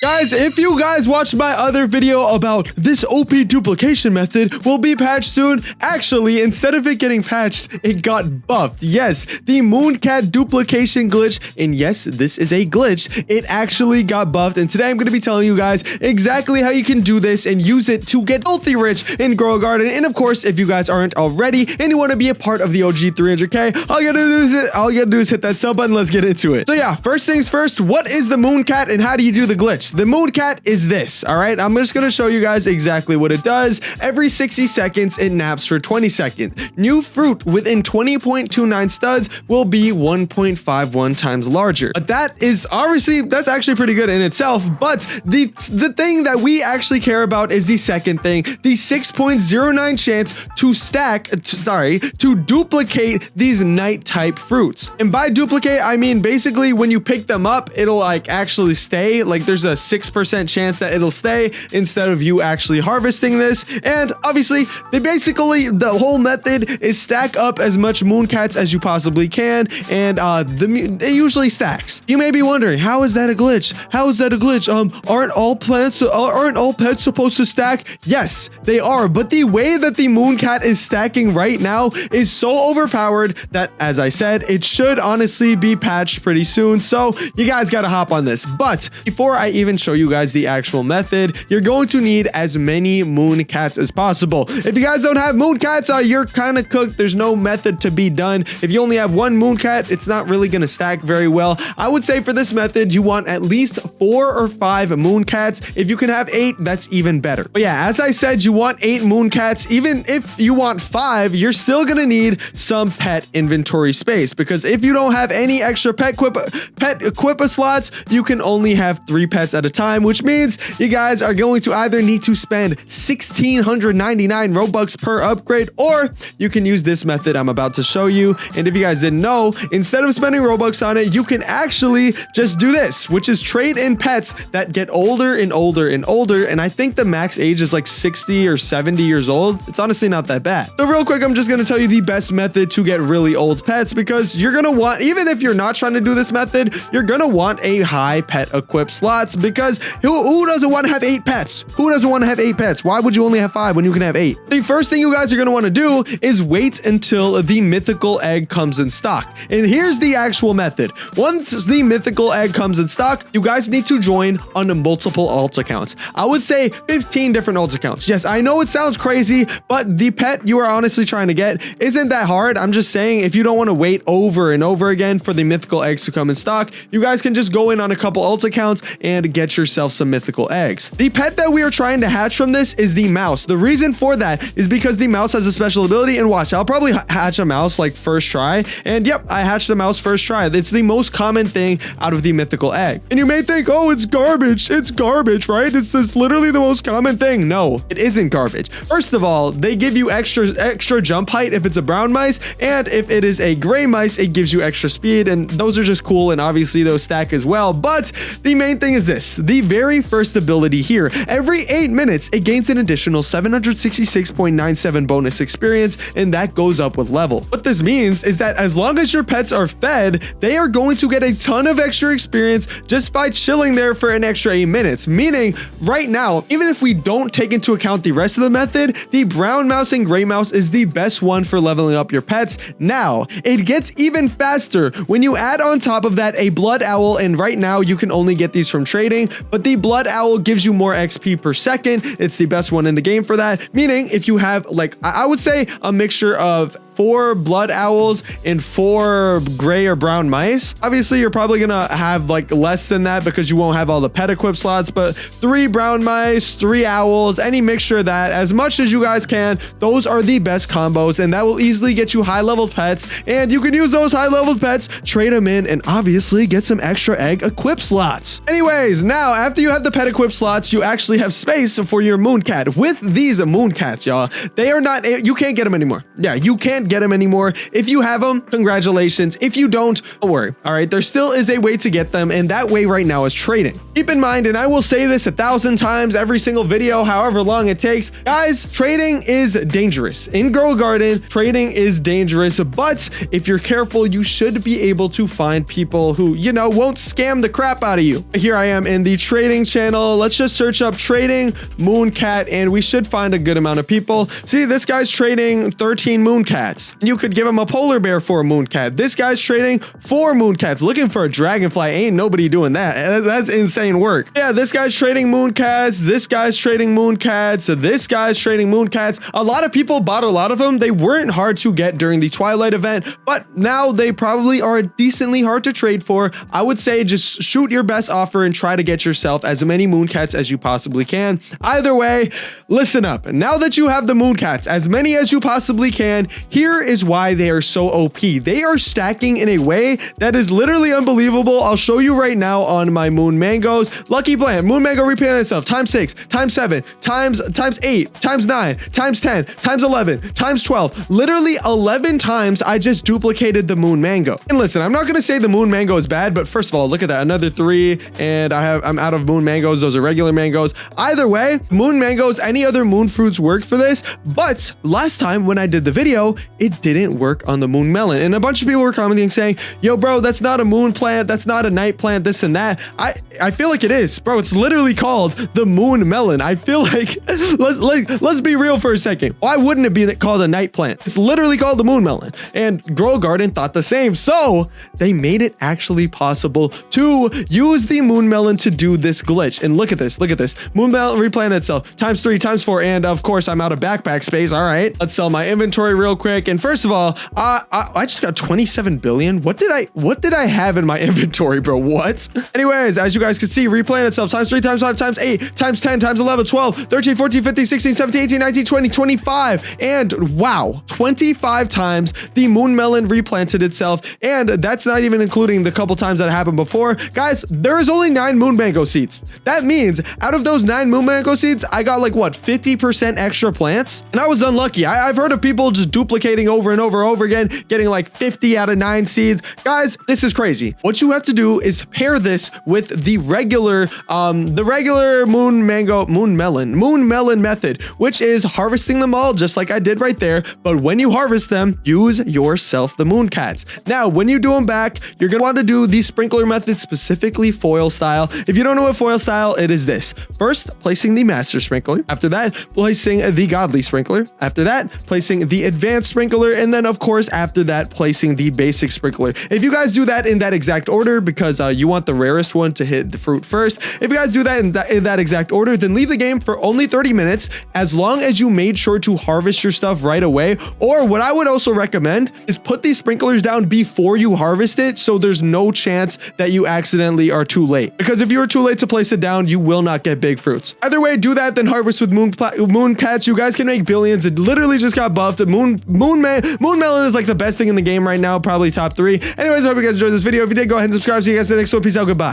Guys, if you guys watched my other video about this OP duplication method will be patched soon, actually, instead of it getting patched, it got buffed. Yes, the Mooncat duplication glitch, and yes, this is a glitch, it actually got buffed, and today I'm going to be telling you guys exactly how you can do this and use it to get filthy rich in Grow a Garden. And of course, if you guys aren't already and you want to be a part of the OG 300k, all you gotta do is hit that sub button. Let's get into it. So yeah, first things first, what is the Mooncat and how do you do the glitch? The Mooncat is this, all right? I'm just gonna show you guys exactly what it does. Every 60 seconds, it naps for 20 seconds. New fruit within 20.29 studs will be 1.51 times larger. But that is obviously, that's actually pretty good in itself. But the thing that we actually care about is the second thing, the 6.09 chance to duplicate these night type fruits. And by duplicate, I mean basically when you pick them up, it'll like actually stay. Like there's a 6% chance that it'll stay instead of you actually harvesting this. And obviously the whole method is stack up as much Mooncats as you possibly can, and it usually stacks. You may be wondering, how is that a glitch? How is that a glitch? Aren't all pets supposed to stack? Yes, they are, but the way that the Mooncat is stacking right now is so overpowered that, as I said, it should honestly be patched pretty soon. So you guys gotta hop on this. But before I even show you guys the actual method, you're going to need as many Mooncats as possible. If you guys don't have Mooncats, you're kind of cooked. There's no method to be done. If you only have one Mooncat, it's not really going to stack very well. I would say for this method, you want at least 4 or 5 Mooncats. If you can have 8, that's even better. But yeah, as I said, you want 8 Mooncats. Even if you want 5, you're still going to need some pet inventory space, because if you don't have any extra pet equipa slots, you can only have 3 pets at a time, which means you guys are going to either need to spend 1,699 Robux per upgrade, or you can use this method I'm about to show you. And if you guys didn't know, instead of spending Robux on it, you can actually just do this, which is trade in pets that get older and older and older. And I think the max age is like 60 or 70 years old. It's honestly not that bad. So real quick, I'm just going to tell you the best method to get really old pets, because you're going to want, even if you're not trying to do this method, you're going to want a high pet equip slots, because who doesn't want to have 8 pets? Who doesn't want to have 8 pets? Why would you only have 5 when you can have 8? The first thing you guys are going to want to do is wait until the mythical egg comes in stock. And here's the actual method. Once the mythical egg comes in stock, you guys need to join on multiple alt accounts. I would say 15 different alt accounts. Yes, I know it sounds crazy, but the pet you are honestly trying to get isn't that hard. I'm just saying, if you don't want to wait over and over again for the mythical eggs to come in stock, you guys can just go in on a couple alt accounts and get yourself some mythical eggs. The pet that we are trying to hatch from this is the mouse. The reason for that is because the mouse has a special ability, and watch, I'll probably hatch a mouse like first try, and yep, I hatched the mouse first try. It's the most common thing out of the mythical egg. And you may think, oh, it's garbage, right? It's just literally the most common thing. No, it isn't garbage. First of all, they give you extra jump height if it's a brown mice, and if it is a gray mice, it gives you extra speed, and those are just cool, and obviously those stack as well. But the main thing is this, the very first ability here, every 8 minutes it gains an additional 766.97 bonus experience, and that goes up with level. What this means is that as long as your pets are fed, they are going to get a ton of extra experience just by chilling there for an extra 8 minutes. Meaning right now, even if we don't take into account the rest of the method, the brown mouse and gray mouse is the best one for leveling up your pets. Now it gets even faster when you add on top of that a blood owl, and right now you can only get these from trading, but the blood owl gives you more XP per second. It's the best one in the game for that, meaning if you have, like, I would say a mixture of 4 blood owls and 4 gray or brown mice. Obviously, you're probably gonna have like less than that because you won't have all the pet equip slots, but 3 brown mice, 3 owls, any mixture of that, as much as you guys can, those are the best combos, and that will easily get you high level pets, and you can use those high level pets, trade them in, and obviously get some extra egg equip slots. Anyways, now after you have the pet equip slots, you actually have space for your Mooncat. With these Mooncats, y'all, they are not, you can't get them anymore. Yeah, you can't can't get them anymore. If you have them, congratulations. If you don't worry. All right, there still is a way to get them, and that way right now is trading. Keep in mind, and I will say this 1,000 times every single video, however long it takes, guys, trading is dangerous. In Grow Garden, trading is dangerous, but if you're careful, you should be able to find people who, you know, won't scam the crap out of you. Here I am in the trading channel. Let's just search up trading mooncat, and we should find a good amount of people. See, this guy's trading 13 mooncats. You could give him a polar bear for a mooncat. This guy's trading 4 mooncats. Looking for a dragonfly. Ain't nobody doing that. That's insane work. Yeah, this guy's trading mooncats. This guy's trading mooncats. This guy's trading mooncats. A lot of people bought a lot of them. They weren't hard to get during the Twilight event, but now they probably are decently hard to trade for. I would say just shoot your best offer and try to get yourself as many mooncats as you possibly can. Either way, listen up. Now that you have the mooncats, as many as you possibly can, here is why they are so OP. They are stacking in a way that is literally unbelievable. I'll show you right now on my moon mangoes. Lucky plant, moon mango replant itself, times 6, times 7, times 8, times 9, times 10, times 11, times 12. Literally 11 times I just duplicated the moon mango. And listen, I'm not going to say the moon mango is bad, but first of all, look at that, another 3, and I'm out of moon mangoes. Those are regular mangoes. Either way, moon mangoes, any other moon fruits work for this, but last time when I did the video, it didn't work on the moon melon, and a bunch of people were commenting saying, yo bro, that's not a moon plant, that's not a night plant, this and that. I feel like it is, bro. It's literally called the moon melon. I feel like let's be real for a second. Why wouldn't it be called a night plant? It's literally called the moon melon, and Grow Garden thought the same, so they made it actually possible to use the moon melon to do this glitch. And look at this, moon melon replanted itself times 3, times 4, and of course I'm out of backpack space. All right, let's sell my inventory real quick. And first of all, I just got 27 billion. What did I have in my inventory, bro? What? Anyways, as you guys can see, replanted itself times 3, times 5, times 8, times 10, times 11, 12, 13, 14, 15, 16, 17, 18, 19, 20, 25, and wow, 25 times the moon melon replanted itself. And that's not even including the couple times that happened before. Guys, there is only 9 moon mango seeds. That means out of those 9 moon mango seeds, I got like what, 50% extra plants? And I was unlucky. I've heard of people just duplicating over and over again, getting like 50 out of 9 seeds. Guys, this is crazy. What you have to do is pair this with the regular moon melon method, which is harvesting them all just like I did right there. But when you harvest them, use yourself the mooncats. Now, when you do them back, you're gonna want to do the sprinkler method, specifically foil style. If you don't know what foil style, it is this. First, placing the master sprinkler. After that, placing the godly sprinkler. After that, placing the advanced sprinkler. And then of course, after that, placing the basic sprinkler. If you guys do that in that exact order, because you want the rarest one to hit the fruit first. If you guys do that in that exact order, then leave the game for only 30 minutes, as long as you made sure to harvest your stuff right away. Or what I would also recommend is put these sprinklers down before you harvest it, so there's no chance that you accidentally are too late. Because if you are too late to place it down, you will not get big fruits. Either way, do that, then harvest with moon cats. You guys can make billions. It literally just got buffed. Moon melon is like the best thing in the game right now, probably top 3. Anyways, I hope you guys enjoyed this video. If you did, go ahead and subscribe. See you guys in the next one. Peace out. Goodbye.